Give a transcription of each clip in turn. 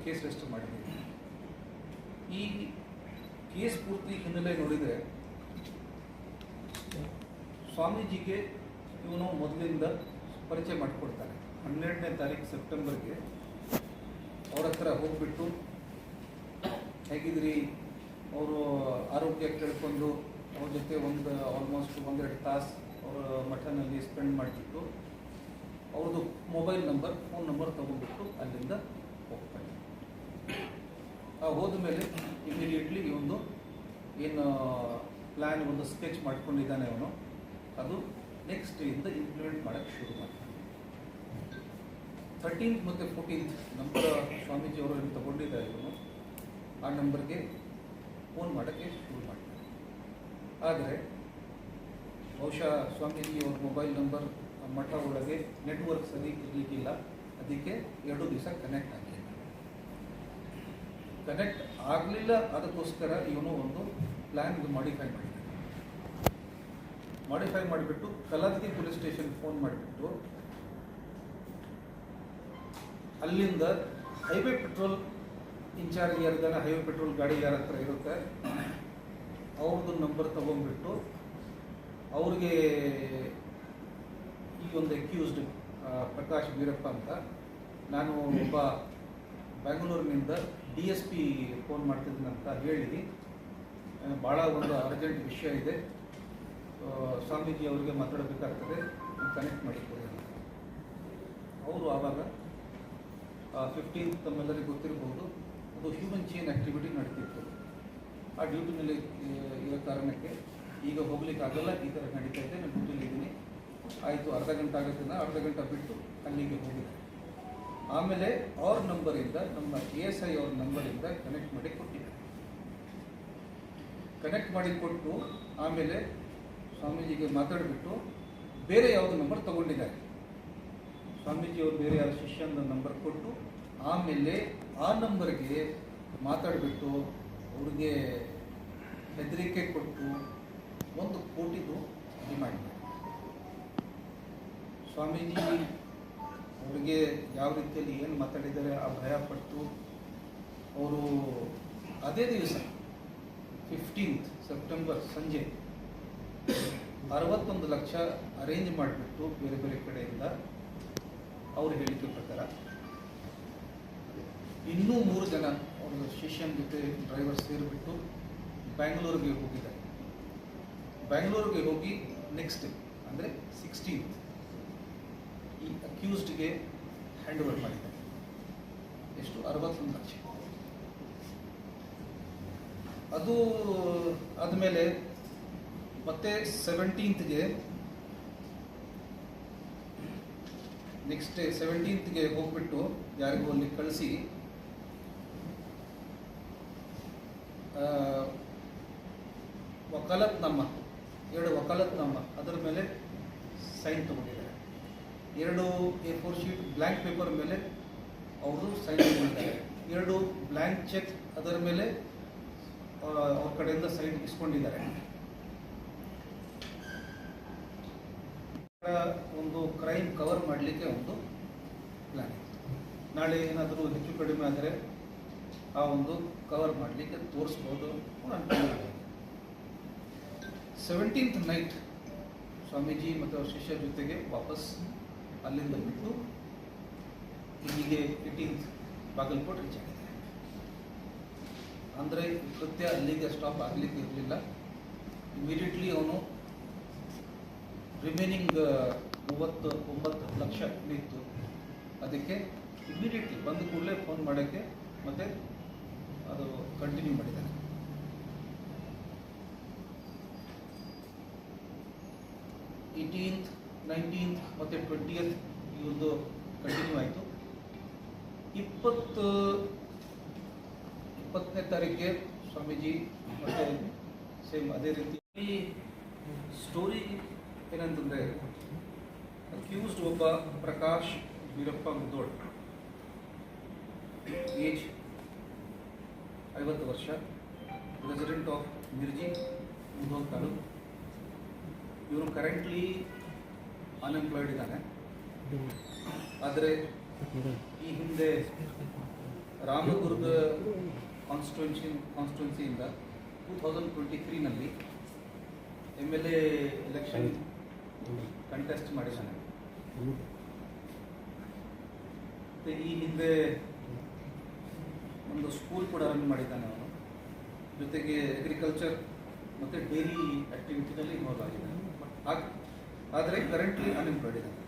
Case register ಮಾಡಿದ್ದೀವಿ. ಈ case ಪೂರ್ತಿ ಹಿನ್ನೆಲೆ ನೋಡಿದರೆ ಸ್ವಾಮೀಜಿಗೆ ಇವನು ಮೊದಲಿಂದ ಪರಿಚಯ ಮಾಡಿಕೊಡ್ತಾನೆ. 12ನೇ ತಾರೀಕು ಸೆಪ್ಟೆಂಬರ್ಗೆ ಅವ್ರ ಹತ್ರ ಹೋಗ್ಬಿಟ್ಟು ಹೇಗಿದ್ರಿ, ಅವರು ಆರೋಗ್ಯ ಕೇಳ್ಕೊಂಡು ಅವ್ರ ಜೊತೆ ಆಲ್ಮೋಸ್ಟ್ 1-2 ತಾಸು ಅವರ ಮಠನಲ್ಲಿ ಸ್ಪೆಂಡ್ ಮಾಡಿಬಿಟ್ಟು ಅವ್ರದ್ದು ಫೋನ್ ನಂಬರ್ ತೊಗೊಂಡ್ಬಿಟ್ಟು ಅಲ್ಲಿಂದ ಹೋಗ್ತಾನೆ. ಹೋದ ಮೇಲೆ ಇಮಿಡಿಯೇಟ್ಲಿ ಇವನು ಏನು ಪ್ಲ್ಯಾನ್ ಒಂದು ಸ್ಕೆಚ್ ಮಾಡ್ಕೊಂಡಿದ್ದಾನೆ ಅವನು, ಅದು ನೆಕ್ಸ್ಟ್ ಇಂದ ಇಂಪ್ಲಿಮೆಂಟ್ ಮಾಡೋಕ್ಕೆ ಶುರು ಮಾಡ್ತಾನೆ. 13th ಮತ್ತು 14th ನಂಬರ್ ಸ್ವಾಮೀಜಿ ಅವರು ತಗೊಂಡಿದ್ದಾರೆ ಇವನು, ಆ ನಂಬರ್ಗೆ ಫೋನ್ ಮಾಡೋಕ್ಕೆ ಶುರು ಮಾಡ್ತಾರೆ. ಆದರೆ ಬಹುಶಃ ಸ್ವಾಮೀಜಿ ಅವ್ರ ಮೊಬೈಲ್ ನಂಬರ್ ಮಠ ಒಳಗೆ ನೆಟ್ವರ್ಕ್ ಸರಿ ಇರಲಿಕ್ಕಿಲ್ಲ, ಅದಕ್ಕೆ 2 ದಿವಸ ಕನೆಕ್ಟ್ ಆಗಲಿಲ್ಲ. ಕನೆಕ್ಟ್ ಆಗಲಿಲ್ಲ, ಅದಕ್ಕೋಸ್ಕರ ಇವನು ಒಂದು ಪ್ಲ್ಯಾನ್ ಮಾಡಿಫೈ ಮಾಡಿಬಿಟ್ಟು ಕಲದಗಿ ಪೊಲೀಸ್ ಸ್ಟೇಷನ್ ಫೋನ್ ಮಾಡಿಬಿಟ್ಟು ಅಲ್ಲಿಂದ ಹೈವೇ ಪೆಟ್ರೋಲ್ ಇನ್ಚಾರ್ಜ್ ಯಾರಿದ್ದಾನೆ, ಹೈವೇ ಪೆಟ್ರೋಲ್ ಗಾಡಿ ಯಾರ ಹತ್ರ ಇರುತ್ತೆ ಅವ್ರದ್ದು ನಂಬರ್ ತಗೊಂಡ್ಬಿಟ್ಟು ಅವ್ರಿಗೆ ಈ ಒಂದು ಅಕ್ಯೂಸ್ಡ್ ಪ್ರಕಾಶ್ ವೀರಪ್ಪ ಅಂತ, ನಾನು ಒಬ್ಬ ಬೆಂಗಳೂರಿನಿಂದ DSP ಫೋನ್ ಮಾಡ್ತಿದ್ದೀನಂತ ಹೇಳಿ, ಭಾಳ ಒಂದು ಅರ್ಜೆಂಟ್ ವಿಷಯ ಇದೆ, ಸ್ವಾಮೀಜಿ ಅವರಿಗೆ ಮಾತಾಡಬೇಕಾಗ್ತದೆ, ಕನೆಕ್ಟ್ ಮಾಡಿಕೊಡಿ ಅಂತ. ಅವರು ಆವಾಗ 15th ತಮ್ಮೆಲ್ಲರಿಗೂ ಗೊತ್ತಿರಬಹುದು, ಅದು ಹ್ಯೂಮನ್ ಚೈನ್ ಆ್ಯಕ್ಟಿವಿಟಿ ನಡೀತಿತ್ತು. ಆ ಡ್ಯೂಟಿನಲ್ಲಿ ಇರೋ ಕಾರಣಕ್ಕೆ ಈಗ ಹೋಗ್ಲಿಕ್ಕಾಗಲ್ಲ, ಈ ಥರ ನಡೀತಾ ಇದೆ, ನಾನು ಡ್ಯೂಟಿಲಿ ಇದ್ದೀನಿ, ಆಯಿತು ಅರ್ಧ ಗಂಟೆ ಆಗುತ್ತೆ, ಅರ್ಧ ಗಂಟೆ ಬಿಟ್ಟು ಅಲ್ಲಿಗೆ ಹೋಗಿದೆ. ಆಮೇಲೆ ಅವ್ರ ನಂಬರಿಂದ, ನಮ್ಮ ASI ಅವ್ರ ನಂಬರಿಂದ ಕನೆಕ್ಟ್ ಮಾಡಿ ಕೊಟ್ಟಿದ್ದಾರೆ. ಕನೆಕ್ಟ್ ಮಾಡಿ ಕೊಟ್ಟು ಆಮೇಲೆ ಸ್ವಾಮೀಜಿಗೆ ಮಾತಾಡಿಬಿಟ್ಟು ಬೇರೆ ಯಾವುದು ನಂಬರ್ ತಗೊಂಡಿದ್ದಾರೆ. ಸ್ವಾಮೀಜಿ ಅವರು ಬೇರೆ ಯಾರು ಶಿಷ್ಯನ ನಂಬರ್ ಕೊಟ್ಟು ಆಮೇಲೆ ಆ ನಂಬರ್ಗೆ ಮಾತಾಡಿಬಿಟ್ಟು ಅವ್ರಿಗೆ ಹೆದರಿಕೆ ಕೊಟ್ಟು 1 ಕೋಟಿದು ಡಿಮ್ಯಾಂಡ್ ಮಾಡಿ ಸ್ವಾಮೀಜಿ ಅವರಿಗೆ ಯಾವ ರೀತಿಯಲ್ಲಿ ಏನು ಮಾತಾಡಿದ್ದಾರೆ ಆ ಭಯಪಟ್ಟು ಅವರು ಅದೇ ದಿವಸ 15th ಸೆಪ್ಟೆಂಬರ್ ಸಂಜೆ 61 ಲಕ್ಷ ಅರೇಂಜ್ ಮಾಡಿಬಿಟ್ಟು ಬೇರೆ ಬೇರೆ ಕಡೆಯಿಂದ ಅವ್ರ ಹೇಳಿಕೆ ಪ್ರಕಾರ ಇನ್ನೂ 3 ಜನ ಅವ್ರ ಶಿಷ್ಯನ ಜೊತೆ ಡ್ರೈವರ್ ಸೇರಿಬಿಟ್ಟು ಬ್ಯಾಂಗ್ಳೂರಿಗೆ ಹೋಗಿದ್ದಾರೆ. ಬ್ಯಾಂಗ್ಳೂರಿಗೆ ಹೋಗಿ ನೆಕ್ಸ್ಟ್ ಅಂದರೆ 16th ಈ ಅಕ್ಯೂಸ್ಡ್ಗೆ ಹ್ಯಾಂಡ್ ಓವರ್ ಮಾಡಿದ್ದಾರೆ. ಎಷ್ಟು? 61 ಲಕ್ಷ. ಅದು ಆದಮೇಲೆ ಮತ್ತೆ 17th ನೆಕ್ಸ್ಟ್ ಡೇ 17th ಹೋಗ್ಬಿಟ್ಟು ಯಾರಿಗೂ ಅಲ್ಲಿ ಕಳಿಸಿ ವಕಾಲತ್ನಾಮ 2 ವಕಾಲತ್ನಾಮ ಅದರ ಮೇಲೆ ಸೈನ್ ತಗೊಂಡಿದ್ದಾರೆ. 2 A4 ಶೀಟ್ ಬ್ಲ್ಯಾಂಕ್ ಪೇಪರ್ ಮೇಲೆ ಅವರು ಸೈನ್ ತಗೊಂಡಿದ್ದಾರೆ. 2 ಬ್ಲ್ಯಾಂಕ್ ಚೆಕ್ ಅದರ ಮೇಲೆ ಅವ್ರ ಕಡೆಯಿಂದ ಸೈನ್ ಇಸ್ಕೊಂಡಿದ್ದಾರೆ. ಒಂದು ಕ್ರೈಮ್ ಕವರ್ ಮಾಡಲಿಕ್ಕೆ ಒಂದು ಪ್ಲಾನ್. ನಾಳೆ ಏನಾದರೂ ಹೆಚ್ಚು ಕಡಿಮೆ ಆದರೆ ಆ ಒಂದು ಕವರ್ ಮಾಡಲಿಕ್ಕೆ ತೋರಿಸ್ಬೋದು ಅನ್ಕೊಂಡಿದ್ದಾರೆ. 17th ನೈಟ್ ಸ್ವಾಮೀಜಿ ಮತ್ತು ಅವ್ರ ಶಿಷ್ಯರ ಜೊತೆಗೆ ವಾಪಸ್ ಅಲ್ಲಿಂದ ಬಿಟ್ಟು ಇಲ್ಲಿಗೆ 18th ಬಾಗಲಕೋಟೆ ರೀಚ್ ಆಗಿದೆ. ಅಂದರೆ ಕೃತ್ಯ ಅಲ್ಲಿಗೆ ಸ್ಟಾಪ್ ಆಗಲಿಕ್ಕೆ ಇರಲಿಲ್ಲ. ಇಮಿಡಿಯೇಟ್ಲಿ ಅವನು ರಿಮೈನಿಂಗ್ 39 ಲಕ್ಷ ಇತ್ತು, ಅದಕ್ಕೆ ಇಮಿಡಿಯೇಟ್ಲಿ ಬಂದ ಕೂಡಲೇ ಫೋನ್ ಮಾಡೋಕ್ಕೆ ಮತ್ತೆ ಅದು ಕಂಟಿನ್ಯೂ ಮಾಡಿದ್ದಾನೆ. 18th 19th ಮತ್ತು 20th ಇವ್ರದ್ದು ಕಂಟಿನ್ಯೂ ಆಯಿತು. 20ನೇ ತಾರೀಕಿಗೆ ಸ್ವಾಮೀಜಿ ಮತ್ತೆ ಸೇಮ್ ಅದೇ ರೀತಿ. ಈ ಸ್ಟೋರಿ ಏನಂತಂದರೆ, ಅಕ್ಯೂಸ್ಡ್ ಒಬ್ಬ ಪ್ರಕಾಶ್ ವೀರಪ್ಪ ಮುದೋಳ್, ಏಜ್ 50 ವರ್ಷ, ರೆಸಿಡೆಂಟ್ ಆಫ್ ಮಿರ್ಜಿ, ಮುಧೋಲ್ ತಾಲೂಕು. ಇವನು ಕರೆಂಟ್ಲಿ ಅನ್ಎಂಪ್ಲಾಯ್ಡ್ ಇದ್ದಾನೆ. ಆದರೆ ಈ ಹಿಂದೆ ರಾಮದುರ್ಗ ಕಾನ್ಸ್ಟಿಟ್ಯೂನ್ಸಿಯಿಂದ 2023ನಲ್ಲಿ MLA ಎಲೆಕ್ಷನ್ ಕಂಟೆಸ್ಟ್ ಮಾಡಿದ್ದಾನೆ. ಮತ್ತು ಈ ಹಿಂದೆ ಒಂದು ಸ್ಕೂಲ್ ಕೂಡ ರನ್ ಮಾಡಿದ್ದಾನೆ ಅವನು. ಜೊತೆಗೆ ಅಗ್ರಿಕಲ್ಚರ್ ಮತ್ತು ಡೈರಿ ಆ್ಯಕ್ಟಿವಿಟಿನಲ್ಲಿ ಇನ್ವಾಲ್ವ್ ಆಗಿದ್ದಾನೆ. ಆದರೆ ಕರೆಂಟ್ಲಿ ಅನ್ಎಂಪ್ಲಾಯ್ಡ್ ಇದ್ದಾನೆ.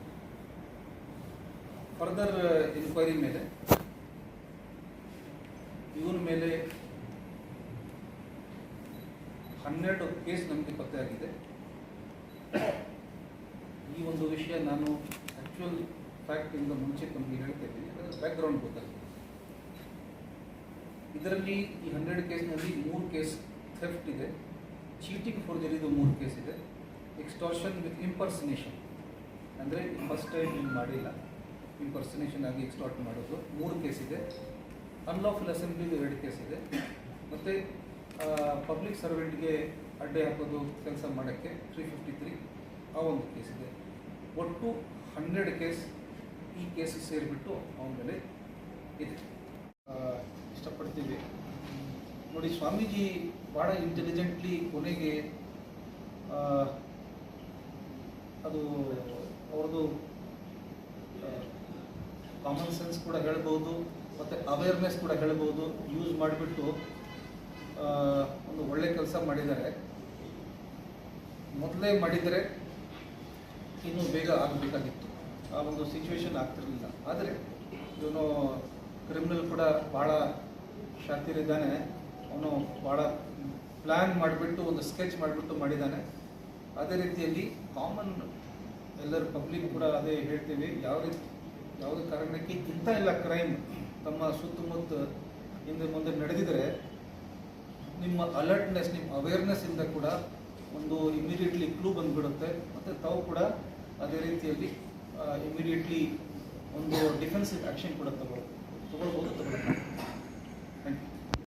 ಫರ್ದರ್ ಎನ್ಕ್ವೈರಿ ಮೇಲೆ ಇವನ ಮೇಲೆ 12 ಕೇಸ್ ನಮಗೆ ಪತ್ತೆಯಾಗಿದೆ. ಈ ಒಂದು ವಿಷಯ ನಾನು ಆ್ಯಕ್ಚುಯಲ್ ಫ್ಯಾಕ್ಟಿಂದ ಮುಂಚೆ ನಮಗೆ ಹೇಳ್ತಾ ಇದ್ದೀನಿ, ಅದರ ಬ್ಯಾಕ್ಗ್ರೌಂಡ್ ಗೊತ್ತಾಗಿದೆ. ಇದರಲ್ಲಿ ಈ 12 ಕೇಸ್ನಲ್ಲಿ 3 ಕೇಸ್ ಥೆಫ್ಟ್ ಇದೆ, ಚೀಟಿಂಗ್ ಫೋರ್ಜರಿದು 3 ಕೇಸ್ ಇದೆ, ಎಕ್ಸ್ಟಾರ್ಷನ್ ವಿತ್ ಇಂಪರ್ಸನೇಷನ್ ಅಂದರೆ ಫಸ್ಟ್ ಟೈಮ್ ನೀವು ಮಾಡಿಲ್ಲ, ಇಂಪರ್ಸನೇಷನ್ ಆಗಿ ಎಕ್ಸ್ಟಾರ್ಟ್ ಮಾಡೋದು 3 ಕೇಸ್ ಇದೆ, ಅನ್ಲಾಫುಲ್ ಅಸೆಂಬ್ಲಿದು 2 ಕೇಸ್ ಇದೆ, ಮತ್ತು ಪಬ್ಲಿಕ್ ಸರ್ವೆಂಟ್ಗೆ ಅಡ್ಡೆ ಹಾಕೋದು ಕೆಲಸ ಮಾಡೋಕ್ಕೆ 353 ಆ ಒಂದು ಕೇಸ್ ಇದೆ. ಒಟ್ಟು 12 ಕೇಸ್. ಈ ಕೇಸ್ ಸೇರಿಬಿಟ್ಟು ಅವನ ಮೇಲೆ ಇದೆ. ಇಷ್ಟಪಡ್ತೀವಿ ನೋಡಿ, ಸ್ವಾಮೀಜಿ ಭಾಳ ಇಂಟೆಲಿಜೆಂಟ್ಲಿ ಕೊನೆಗೆ ಅದು ಅವ್ರದ್ದು ಕಾಮನ್ ಸೆನ್ಸ್ ಕೂಡ ಹೇಳ್ಬೋದು ಮತ್ತು ಅವೇರ್ನೆಸ್ ಕೂಡ ಹೇಳ್ಬೋದು ಯೂಸ್ ಮಾಡಿಬಿಟ್ಟು ಒಂದು ಒಳ್ಳೆ ಕೆಲಸ ಮಾಡಿದ್ದಾರೆ. ಮೊದಲೇ ಮಾಡಿದರೆ ಇನ್ನೂ ಬೇಗ ಆಗಬೇಕಾಗಿತ್ತು, ಆ ಒಂದು ಸಿಚುವೇಶನ್ ಆಗ್ತಿರಲಿಲ್ಲ. ಆದರೆ ಇವನು ಕ್ರಿಮಿನಲ್ ಕೂಡ ಭಾಳ ಶಾತಿರಿದ್ದಾನೆ. ಅವನು ಭಾಳ ಪ್ಲ್ಯಾನ್ ಮಾಡಿಬಿಟ್ಟು ಒಂದು ಸ್ಕೆಚ್ ಮಾಡಿಬಿಟ್ಟು ಮಾಡಿದ್ದಾನೆ. ಅದೇ ರೀತಿಯಲ್ಲಿ ಕಾಮನ್ ಎಲ್ಲರೂ ಪಬ್ಲಿಕ್ ಕೂಡ ಅದೇ ಹೇಳ್ತೀವಿ, ಯಾವುದೇ ಕಾರಣಕ್ಕೆ ಇಂಥ ಎಲ್ಲ ಕ್ರೈಮ್ ತಮ್ಮ ಸುತ್ತಮುತ್ತ ಹಿಂದೆ ಮುಂದೆ ನಡೆದಿದರೆ ನಿಮ್ಮ ಅಲರ್ಟ್ನೆಸ್, ನಿಮ್ಮ ಅವೇರ್ನೆಸ್ಸಿಂದ ಕೂಡ ಒಂದು ಇಮಿಡಿಯೇಟ್ಲಿ ಕ್ಲೂ ಬಂದುಬಿಡುತ್ತೆ. ಮತ್ತು ತಾವು ಕೂಡ ಅದೇ ರೀತಿಯಲ್ಲಿ ಇಮಿಡಿಯೇಟ್ಲಿ ಒಂದು ಡಿಫೆನ್ಸಿವ್ ಆ್ಯಕ್ಷನ್ ಕೂಡ ತಗೊಳ್ಬೋದು.